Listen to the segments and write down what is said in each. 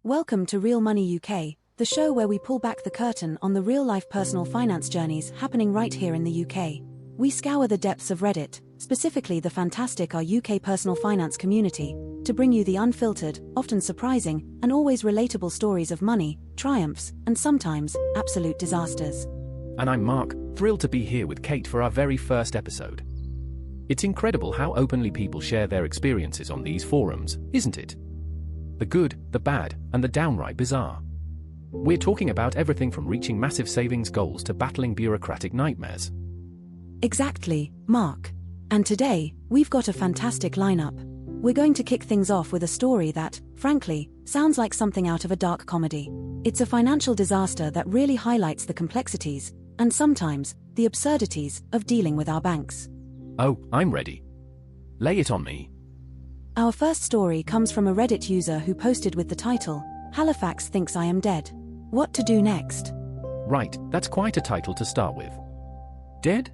Welcome to Real Money UK, the show where we pull back the curtain on the real-life personal finance journeys happening right here in the UK. We scour the depths of Reddit, specifically the fantastic our UK personal finance community, to bring you the unfiltered, often surprising, and always relatable stories of money, triumphs, and sometimes, absolute disasters. And I'm Mark, thrilled to be here with Kate for our very first episode. It's incredible how openly people share their experiences on these forums, isn't it? The good, the bad, and the downright bizarre. We're talking about everything from reaching massive savings goals to battling bureaucratic nightmares. Exactly, Mark. And today, we've got a fantastic lineup. We're going to kick things off with a story that, frankly, sounds like something out of a dark comedy. It's a financial disaster that really highlights the complexities, and sometimes, the absurdities, of dealing with our banks. Oh, I'm ready. Lay it on me. Our first story comes from a Reddit user who posted with the title, "Halifax thinks I am dead. What to do next?" Right, that's quite a title to start with. Dead?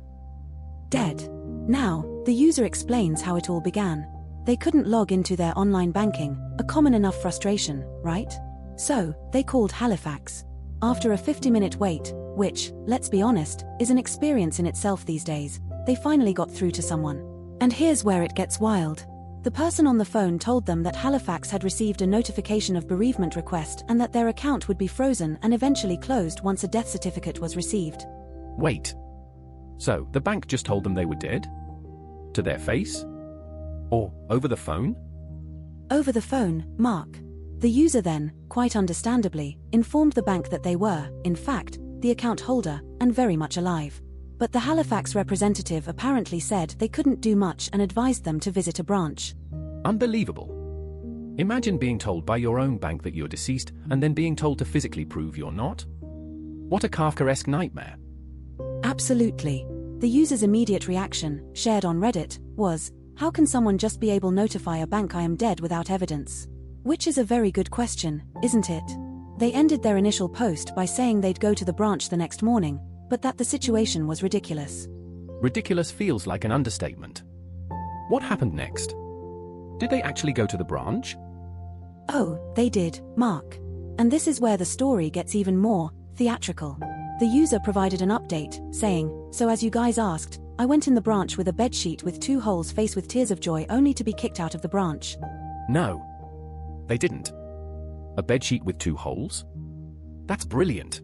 Dead. Now, the user explains how it all began. They couldn't log into their online banking, a common enough frustration, right? So, they called Halifax. After a 50-minute wait, which, let's be honest, is an experience in itself these days, they finally got through to someone. And here's where it gets wild. The person on the phone told them that Halifax had received a notification of bereavement request and that their account would be frozen and eventually closed once a death certificate was received. Wait. So, the bank just told them they were dead? To their face? Or over the phone? Over the phone, Mark. The user then, quite understandably, informed the bank that they were, in fact, the account holder, and very much alive. But the Halifax representative apparently said they couldn't do much and advised them to visit a branch. Unbelievable. Imagine being told by your own bank that you're deceased and then being told to physically prove you're not. What a Kafkaesque nightmare. Absolutely. The user's immediate reaction, shared on Reddit, was, "How can someone just be able to notify a bank I am dead without evidence?" Which is a very good question, isn't it? They ended their initial post by saying they'd go to the branch the next morning, but that the situation was ridiculous. Ridiculous feels like an understatement. What happened next? Did they actually go to the branch? Oh, they did, Mark. And this is where the story gets even more theatrical. The user provided an update, saying, "So as you guys asked, I went in the branch with a bedsheet with 2 holes faced with tears of joy only to be kicked out of the branch." No. They didn't. A bedsheet with 2 holes? That's brilliant.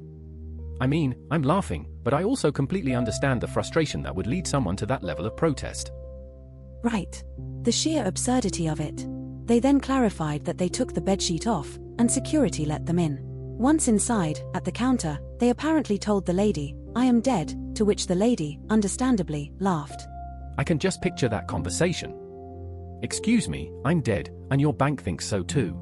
I mean, I'm laughing, but I also completely understand the frustration that would lead someone to that level of protest. Right. The sheer absurdity of it. They then clarified that they took the bedsheet off, and security let them in. Once inside, at the counter, they apparently told the lady, "I am dead," to which the lady, understandably, laughed. I can just picture that conversation. "Excuse me, I'm dead, and your bank thinks so too."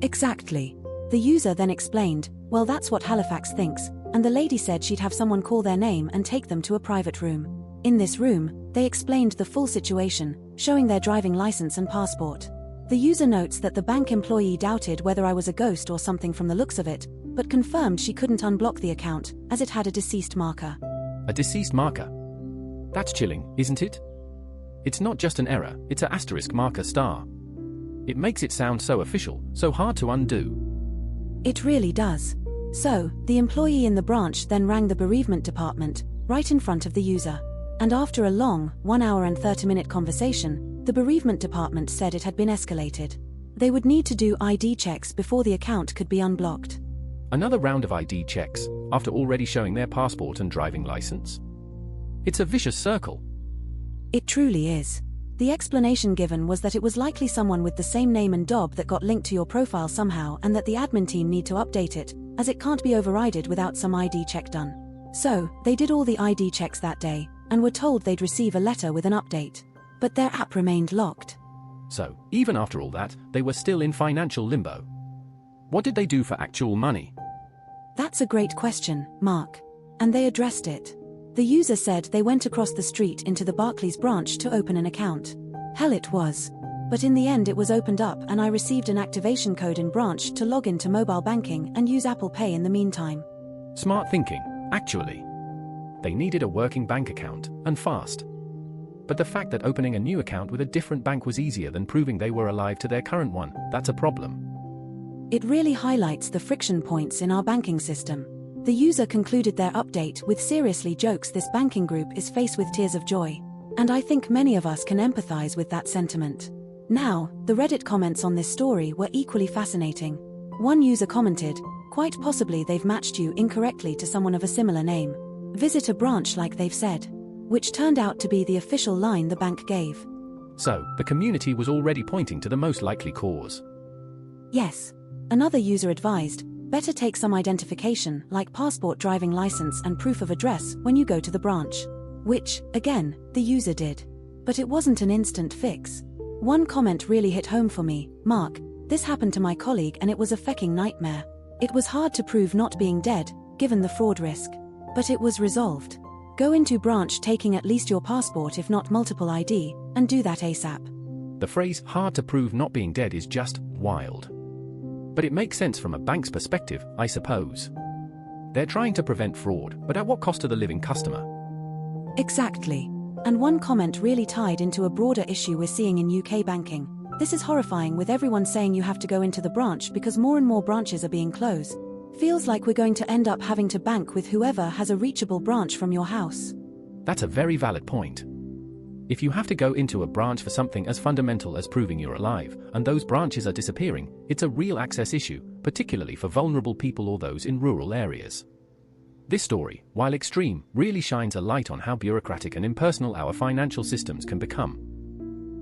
Exactly. The user then explained, "Well, that's what Halifax thinks," and the lady said she'd have someone call their name and take them to a private room. In this room, they explained the full situation, showing their driving license and passport. The user notes that the bank employee doubted whether I was a ghost or something from the looks of it, but confirmed she couldn't unblock the account, as it had a deceased marker. A deceased marker? That's chilling, isn't it? It's not just an error, it's a asterisk marker star. It makes it sound so official, so hard to undo. It really does. So, the employee in the branch then rang the bereavement department, right in front of the user. And after a long, 1 hour and 30-minute conversation, the bereavement department said it had been escalated. They would need to do ID checks before the account could be unblocked. Another round of ID checks, after already showing their passport and driving license? It's a vicious circle. It truly is. The explanation given was that it was likely someone with the same name and job that got linked to your profile somehow and that the admin team need to update it, as it can't be overridden without some ID check done. So, they did all the ID checks that day, and were told they'd receive a letter with an update. But their app remained locked. So, even after all that, they were still in financial limbo. What did they do for actual money? That's a great question, Mark. And they addressed it. The user said they went across the street into the Barclays branch to open an account. Hell, it was. But in the end it was opened up and I received an activation code in branch to log into mobile banking and use Apple Pay in the meantime. Smart thinking, actually. They needed a working bank account, and fast. But the fact that opening a new account with a different bank was easier than proving they were alive to their current one, that's a problem. It really highlights the friction points in our banking system. The user concluded their update with seriously jokes this banking group is faced with tears of joy. And I think many of us can empathize with that sentiment. Now, the Reddit comments on this story were equally fascinating. One user commented, "Quite possibly they've matched you incorrectly to someone of a similar name. Visit a branch like they've said," which turned out to be the official line the bank gave. So, the community was already pointing to the most likely cause. Yes. Another user advised, "Better take some identification like passport, driving license and proof of address when you go to the branch." Which, again, the user did. But it wasn't an instant fix. One comment really hit home for me, "Mark, this happened to my colleague and it was a fecking nightmare. It was hard to prove not being dead, given the fraud risk. But it was resolved. Go into branch taking at least your passport if not multiple ID, and do that ASAP." The phrase "hard to prove not being dead" is just wild. But it makes sense from a bank's perspective, I suppose. They're trying to prevent fraud, but at what cost to the living customer? Exactly. And one comment really tied into a broader issue we're seeing in UK banking. "This is horrifying, with everyone saying you have to go into the branch because more and more branches are being closed. Feels like we're going to end up having to bank with whoever has a reachable branch from your house." That's a very valid point. If you have to go into a branch for something as fundamental as proving you're alive, and those branches are disappearing, it's a real access issue, particularly for vulnerable people or those in rural areas. This story, while extreme, really shines a light on how bureaucratic and impersonal our financial systems can become.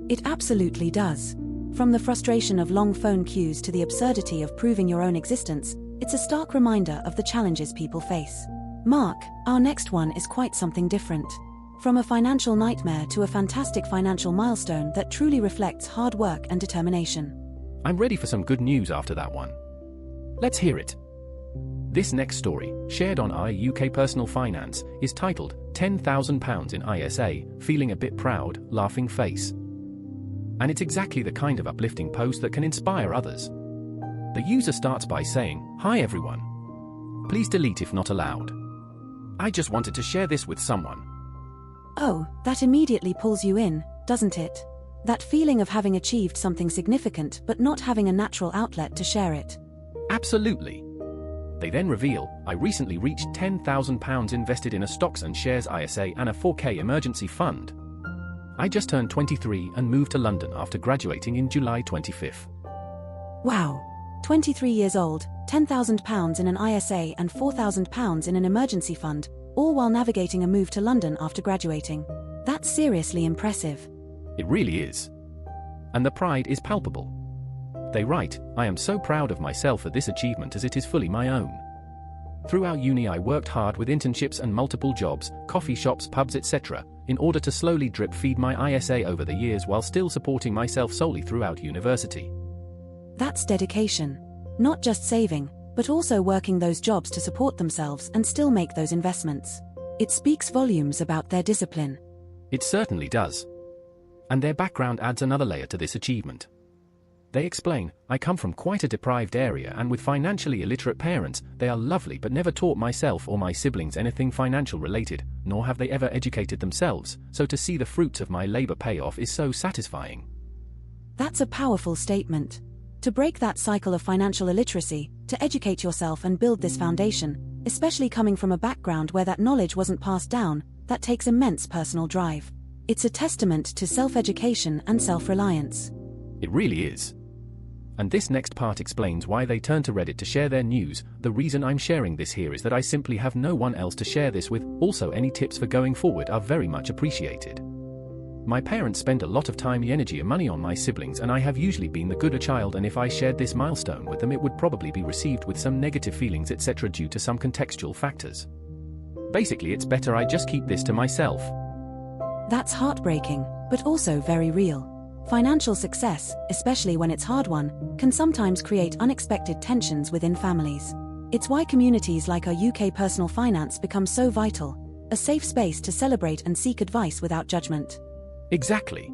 It absolutely does. From the frustration of long phone queues to the absurdity of proving your own existence, it's a stark reminder of the challenges people face. Mark, our next one is quite something different. From a financial nightmare to a fantastic financial milestone that truly reflects hard work and determination. I'm ready for some good news after that one. Let's hear it. This next story, shared on our UK Personal Finance, is titled £10,000 in ISA, Feeling a Bit Proud, Laughing Face. And it's exactly the kind of uplifting post that can inspire others. The user starts by saying, "Hi everyone. Please delete if not allowed. I just wanted to share this with someone." Oh, that immediately pulls you in, doesn't it? That feeling of having achieved something significant but not having a natural outlet to share it. Absolutely. They then reveal, "I recently reached £10,000 invested in a stocks and shares ISA and a 4K emergency fund. I just turned 23 and moved to London after graduating in July 25th. Wow. 23 years old, £10,000 in an ISA and £4,000 in an emergency fund, all while navigating a move to London after graduating. That's seriously impressive." It really is. And the pride is palpable. They write, "I am so proud of myself for this achievement as it is fully my own. Throughout uni I worked hard with internships and multiple jobs, coffee shops, pubs, etc., in order to slowly drip feed my ISA over the years while still supporting myself solely throughout university." That's dedication. Not just saving, but also working those jobs to support themselves and still make those investments. It speaks volumes about their discipline. It certainly does. And their background adds another layer to this achievement. They explain, "I come from quite a deprived area and with financially illiterate parents. They are lovely but never taught myself or my siblings anything financial related, nor have they ever educated themselves, so to see the fruits of my labor pay off is so satisfying." That's a powerful statement. To break that cycle of financial illiteracy, to educate yourself and build this foundation, especially coming from a background where that knowledge wasn't passed down, that takes immense personal drive. It's a testament to self-education and self-reliance. It really is. And this next part explains why they turn to Reddit to share their news. "The reason I'm sharing this here is that I simply have no one else to share this with. Also, any tips for going forward are very much appreciated. My parents spend a lot of time, energy and money on my siblings, and I have usually been the gooder child, and if I shared this milestone with them it would probably be received with some negative feelings, etc., due to some contextual factors. Basically it's better I just keep this to myself." That's heartbreaking, but also very real. Financial success, especially when it's hard won, can sometimes create unexpected tensions within families. It's why communities like our UK Personal Finance become so vital, a safe space to celebrate and seek advice without judgment. Exactly.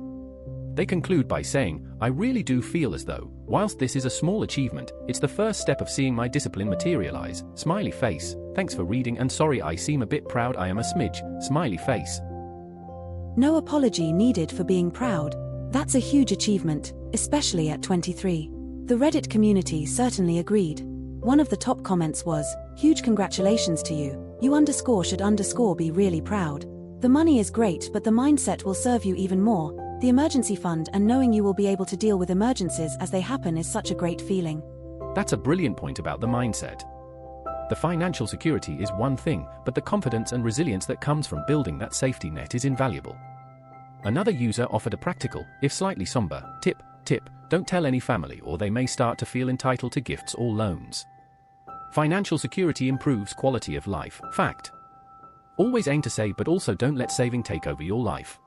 They conclude by saying, "I really do feel as though, whilst this is a small achievement, it's the first step of seeing my discipline materialize. Smiley face. Thanks for reading and sorry I seem a bit proud, I am a smidge. Smiley face." No apology needed for being proud. That's a huge achievement, especially at 23. The Reddit community certainly agreed. One of the top comments was, "Huge congratulations to you, you should be really proud. The money is great, but the mindset will serve you even more. The emergency fund and knowing you will be able to deal with emergencies as they happen is such a great feeling." That's a brilliant point about the mindset. The financial security is one thing, but the confidence and resilience that comes from building that safety net is invaluable. Another user offered a practical, if slightly somber, tip, don't tell any family or they may start to feel entitled to gifts or loans. Financial security improves quality of life. Fact. Always aim to save, but also don't let saving take over your life.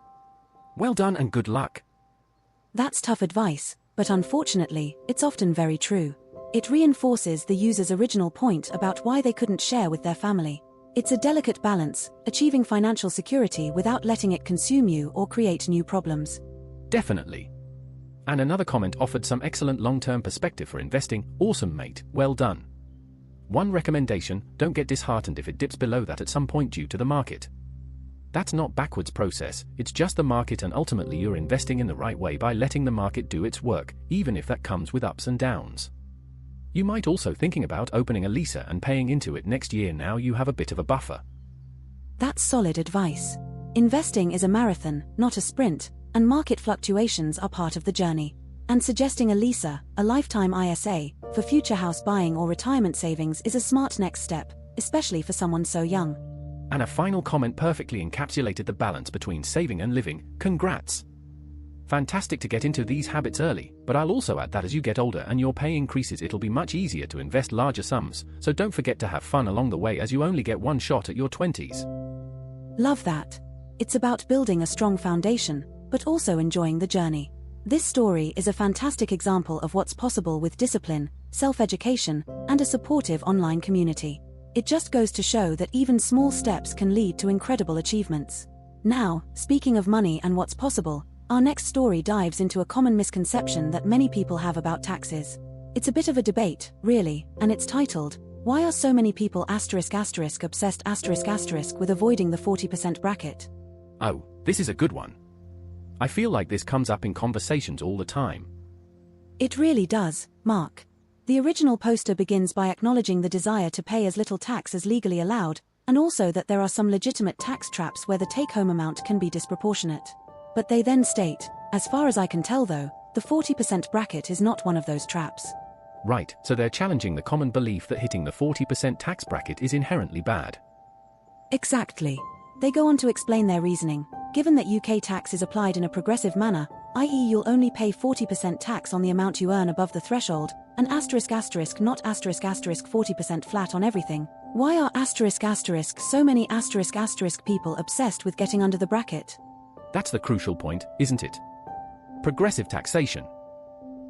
Well done and good luck. That's tough advice, but unfortunately, it's often very true. It reinforces the user's original point about why they couldn't share with their family. It's a delicate balance, achieving financial security without letting it consume you or create new problems. Definitely. And another comment offered some excellent long-term perspective for investing. Awesome, mate, well done. One recommendation, don't get disheartened if it dips below that at some point due to the market. That's not backwards process, it's just the market, and ultimately you're investing in the right way by letting the market do its work, even if that comes with ups and downs. You might also thinking about opening a LISA and paying into it next year. Now you have a bit of a buffer. That's solid advice. Investing is a marathon, not a sprint, and market fluctuations are part of the journey. And suggesting a LISA, a lifetime ISA, for future house buying or retirement savings is a smart next step, especially for someone so young. And a final comment perfectly encapsulated the balance between saving and living. Congrats! Fantastic to get into these habits early, but I'll also add that as you get older and your pay increases, it'll be much easier to invest larger sums, so don't forget to have fun along the way, as you only get one shot at your 20s. Love that. It's about building a strong foundation, but also enjoying the journey. This story is a fantastic example of what's possible with discipline, self-education, and a supportive online community. It just goes to show that even small steps can lead to incredible achievements. Now, speaking of money and what's possible, our next story dives into a common misconception that many people have about taxes. It's a bit of a debate, really, and it's titled, "Why are so many people obsessed with avoiding the 40% bracket?" Oh, this is a good one. I feel like this comes up in conversations all the time. It really does, Mark. The original poster begins by acknowledging the desire to pay as little tax as legally allowed, and also that there are some legitimate tax traps where the take-home amount can be disproportionate. But they then state, "As far as I can tell though, the 40% bracket is not one of those traps." Right, so they're challenging the common belief that hitting the 40% tax bracket is inherently bad. Exactly. They go on to explain their reasoning. Given that UK tax is applied in a progressive manner, i.e. you'll only pay 40% tax on the amount you earn above the threshold, and not 40% flat on everything, why are so many people obsessed with getting under the bracket? That's the crucial point, isn't it? Progressive taxation.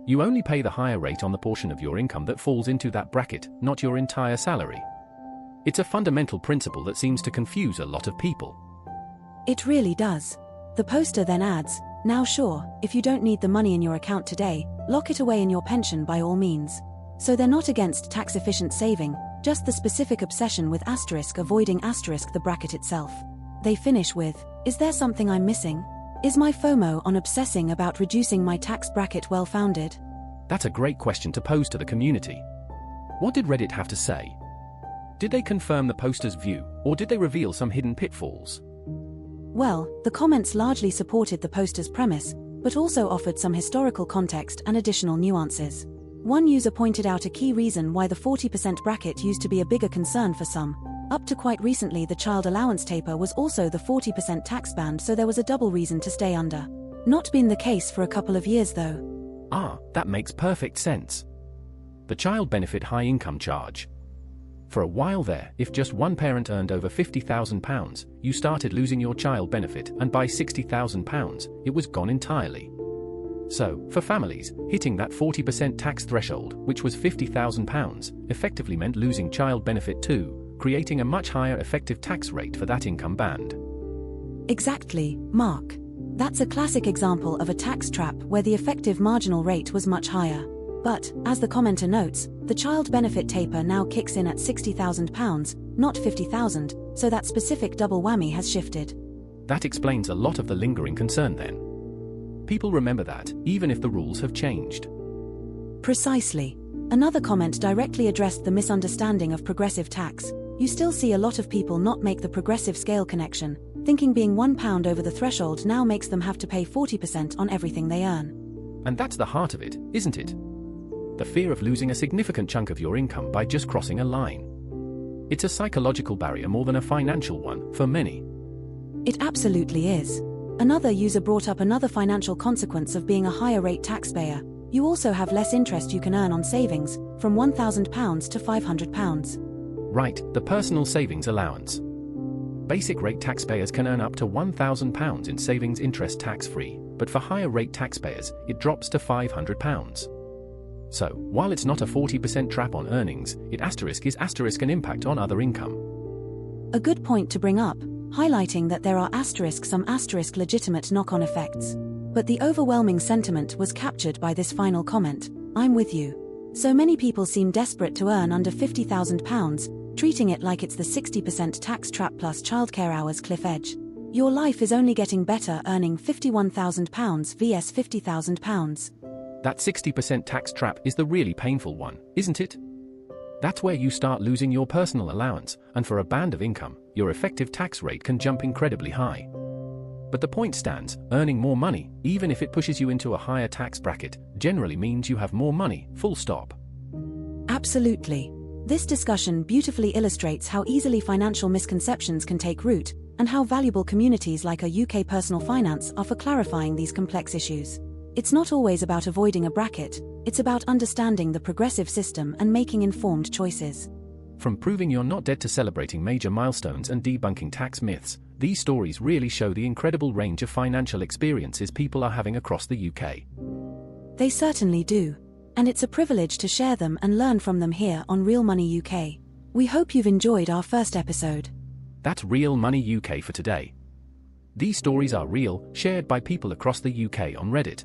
You only pay the higher rate on the portion of your income that falls into that bracket, not your entire salary. It's a fundamental principle that seems to confuse a lot of people. It really does. The poster then adds, "Now sure, if you don't need the money in your account today, lock it away in your pension by all means." So they're not against tax-efficient saving, just the specific obsession with avoiding the bracket itself. They finish with, "Is there something I'm missing? Is my FOMO on obsessing about reducing my tax bracket well-founded?" That's a great question to pose to the community. What did Reddit have to say? Did they confirm the poster's view, or did they reveal some hidden pitfalls? Well, the comments largely supported the poster's premise, but also offered some historical context and additional nuances. One user pointed out a key reason why the 40% bracket used to be a bigger concern for some. Up to quite recently, the child allowance taper was also the 40% tax band, so there was a double reason to stay under. Not been the case for a couple of years though. That makes perfect sense. The child benefit high income charge. For a while there, if just one parent earned over £50,000, you started losing your child benefit, and by £60,000, it was gone entirely. So, for families, hitting that 40% tax threshold, which was £50,000, effectively meant losing child benefit too, creating a much higher effective tax rate for that income band. Exactly, Mark. That's a classic example of a tax trap where the effective marginal rate was much higher. But, as the commenter notes, the child benefit taper now kicks in at £60,000, not £50,000, so that specific double whammy has shifted. That explains a lot of the lingering concern then. People remember that, even if the rules have changed. Precisely. Another comment directly addressed the misunderstanding of progressive tax. You still see a lot of people not make the progressive scale connection, thinking being £1 over the threshold now makes them have to pay 40% on everything they earn. And that's the heart of it, isn't it? The fear of losing a significant chunk of your income by just crossing a line. It's a psychological barrier more than a financial one, for many. It absolutely is. Another user brought up another financial consequence of being a higher rate taxpayer. You also have less interest you can earn on savings, from £1,000 to £500. Right, the personal savings allowance. Basic rate taxpayers can earn up to £1,000 in savings interest tax-free, but for higher rate taxpayers, it drops to £500. So, while it's not a 40% trap on earnings, it is an impact on other income. A good point to bring up, highlighting that there are some legitimate knock-on effects. But the overwhelming sentiment was captured by this final comment, "I'm with you." So many people seem desperate to earn under £50,000, treating it like it's the 60% tax trap plus childcare hours cliff edge. Your life is only getting better earning £51,000 vs £50,000. That 60% tax trap is the really painful one, isn't it? That's where you start losing your personal allowance, and for a band of income, your effective tax rate can jump incredibly high. But the point stands, earning more money, even if it pushes you into a higher tax bracket, generally means you have more money, full stop. Absolutely. This discussion beautifully illustrates how easily financial misconceptions can take root, and how valuable communities like a UK Personal Finance are for clarifying these complex issues. It's not always about avoiding a bracket, it's about understanding the progressive system and making informed choices. From proving you're not dead to celebrating major milestones and debunking tax myths, these stories really show the incredible range of financial experiences people are having across the UK. They certainly do. And it's a privilege to share them and learn from them here on Real Money UK. We hope you've enjoyed our first episode. That's Real Money UK for today. These stories are real, shared by people across the UK on Reddit.